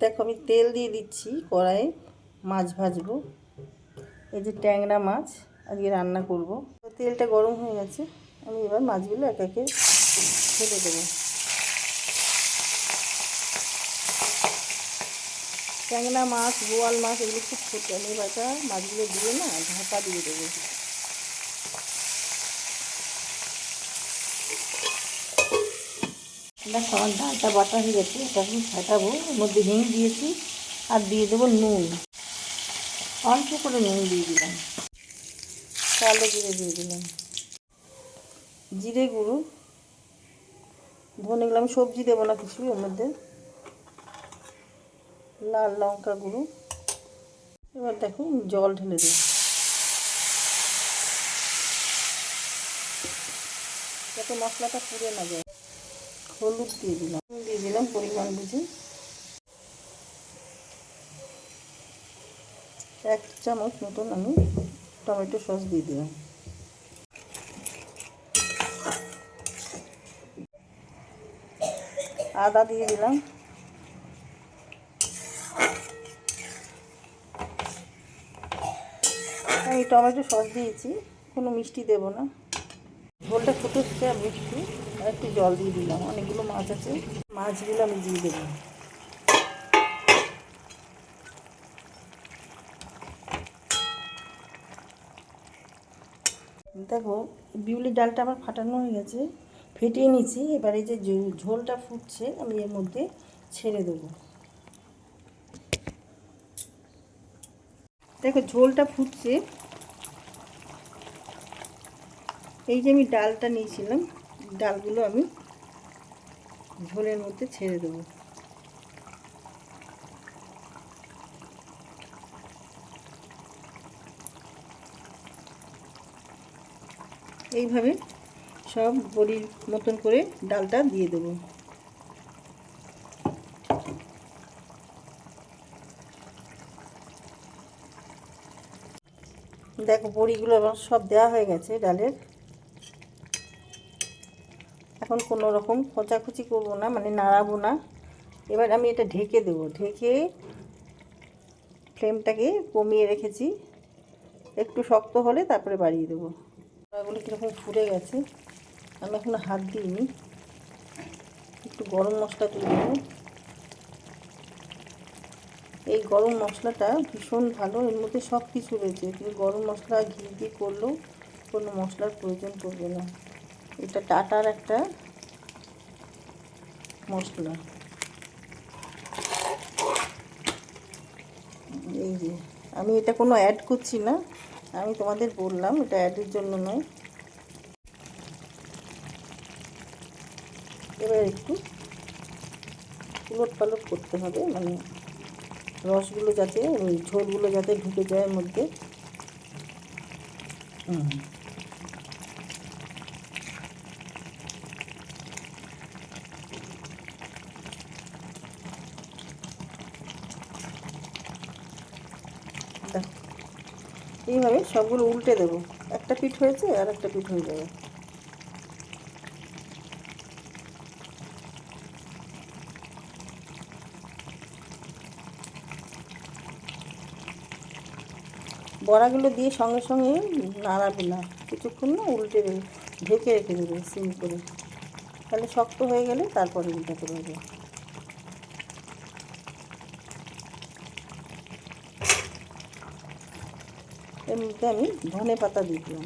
দেখো আমি তেল দিয়ে দিচ্ছি কড়াইয়ে, মাছ ভাজবো। এই যে ট্যাংরা মাছ আজকে রান্না করব। তেলটা গরম হয়ে গেছে, আমি এবার মাছগুলো এক একে ছেড়ে দেবো। ট্যাংরা মাছ, বোয়াল মাছ এগুলো খুব ছোটো, আমি এবারটা মাছগুলো দিয়ে না ঢাকা দিয়ে দেবো। দেখো আমার ডালটা বাটা হয়ে গেছে, এটা আমি ফাটাবো। এর মধ্যে হিং দিয়েছি আর দিয়ে দেবো নুন, অল্প করে নুন দিয়ে দিলাম, কালো জিরে দিয়ে দিলাম, জিরে গুঁড়ো, ধনে গুলো আমি সবজি দেবো না কিছু ওর মধ্যে, লাল লঙ্কা গুঁড়ো। এবার দেখো জল ঢেলে দেবো যাতে মশলাটা পুড়ে না যায়। হলুদ দিয়ে দিলাম পরিমাণ বুঝে, 1 চামচ মতন আমি টমেটো সস দিয়ে দিলাম। আদা দিয়ে দিলাম, আমি টমেটো সস দিয়েছি, কোনো মিষ্টি দেব না। ঝোলটা ফুটে আমি একটু জল দিয়ে দিলাম, অনেকগুলো মাছ আছে, মাছগুলো আমি দিয়ে দেবো। দেখো বিউলির ডালটা আমার ফাটানো হয়ে গেছে, ফেটিয়ে নিচ্ছি। এবার এই যে ঝোলটা ফুটছে আমি এর মধ্যে ছেড়ে দেবো। দেখো ঝোলটা ফুটছে, এই যে আমি ডালটা নিয়েছিলাম, ডালগুলো আমি ঝোলের মধ্যে ছেড়ে দেবো। এইভাবে সব বড়ির মতন করে ডালটা দিয়ে দেবো। দেখো বড়িগুলো আবার সব দেওয়া হয়ে গেছে ডালের। এখন কোনো রকম খোঁচাখুচি করবো না, মানে নাড়াবো না। এবার আমি এটা ঢেকে দেবো, ঢেকে ফ্লেমটাকে কমিয়ে রেখেছি, একটু শক্ত হলে তারপরে বাড়িয়ে দেবো। ওগুলো কীরকম ফুটে গেছে, আমি এখনো হাত দিইনি। একটু গরম মশলা তুলে দেবো। এই গরম মশলাটা ভীষণ ভালো, এর মধ্যে সব কিছু রয়েছে। তুমি গরম মশলা ঘি দিয়ে করলেও কোনো মশলার প্রয়োজন পড়বে না। এটা টাটার একটা মশলা। এই যে আমি এটা কোনো অ্যাড করছি না, আমি তোমাদের বললাম এটা অ্যাডের জন্য নয়। এবার একটু উলট পালট করতে হবে, মানে রসগুলো যাতে, ওই ঝোলগুলো যাতে ঢুকে যায় এর মধ্যে। এইভাবে সবগুলো উল্টে দেবো, একটা পিঠ হয়েছে আর একটা পিঠ হয়ে যাবে। বড়াগুলো দিয়ে সঙ্গে সঙ্গে নাড়াবে না, কিছুক্ষণ না উল্টে ঢেকে রেখে দেবে সিম করে, তাহলে শক্ত হয়ে গেলে তারপরে উল্টাতে পারবে। এর মধ্যে আমি ধনে পাতা দিয়ে দিলাম,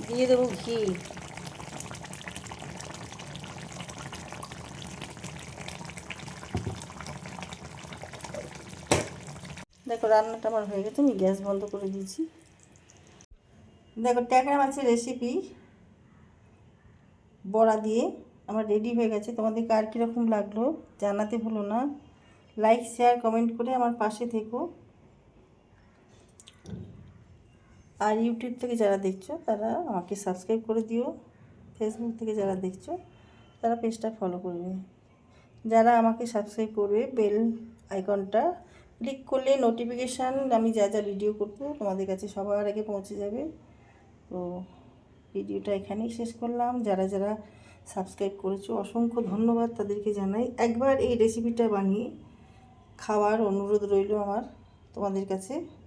দিয়ে দেবো ঘি। দেখো রান্নাটা আমার হয়ে গেছে, আমি গ্যাস বন্ধ করে দিয়েছি। দেখো ট্যাংরা মাছের রেসিপি বড়া দিয়ে আমার রেডি হয়ে গেছে। তোমাদের কার কীরকম লাগলো জানাতে ভুলো না। লাইক শেয়ার কমেন্ট করে আমার পাশে থেকো। আর ইউটিউব থেকে যারা দেখছো তারা আমাকে সাবস্ক্রাইব করে দিও, ফেসবুক থেকে যারা দেখছো তারা পেজটা ফলো করবে। যারা আমাকে সাবস্ক্রাইব করবে বেল আইকনটা ক্লিক করলে নোটিফিকেশান আমি যা যা ভিডিও করবো তোমাদের কাছে সবার আগে পৌঁছে যাবে। তো ভিডিওটা এখানেই শেষ করলাম। যারা যারা সাবস্ক্রাইব করেছো, অসংখ্য ধন্যবাদ তাদেরকে জানাই। একবার এই রেসিপিটা বানিয়ে খাওয়ার অনুরোধ রইল আমার তোমাদের কাছে।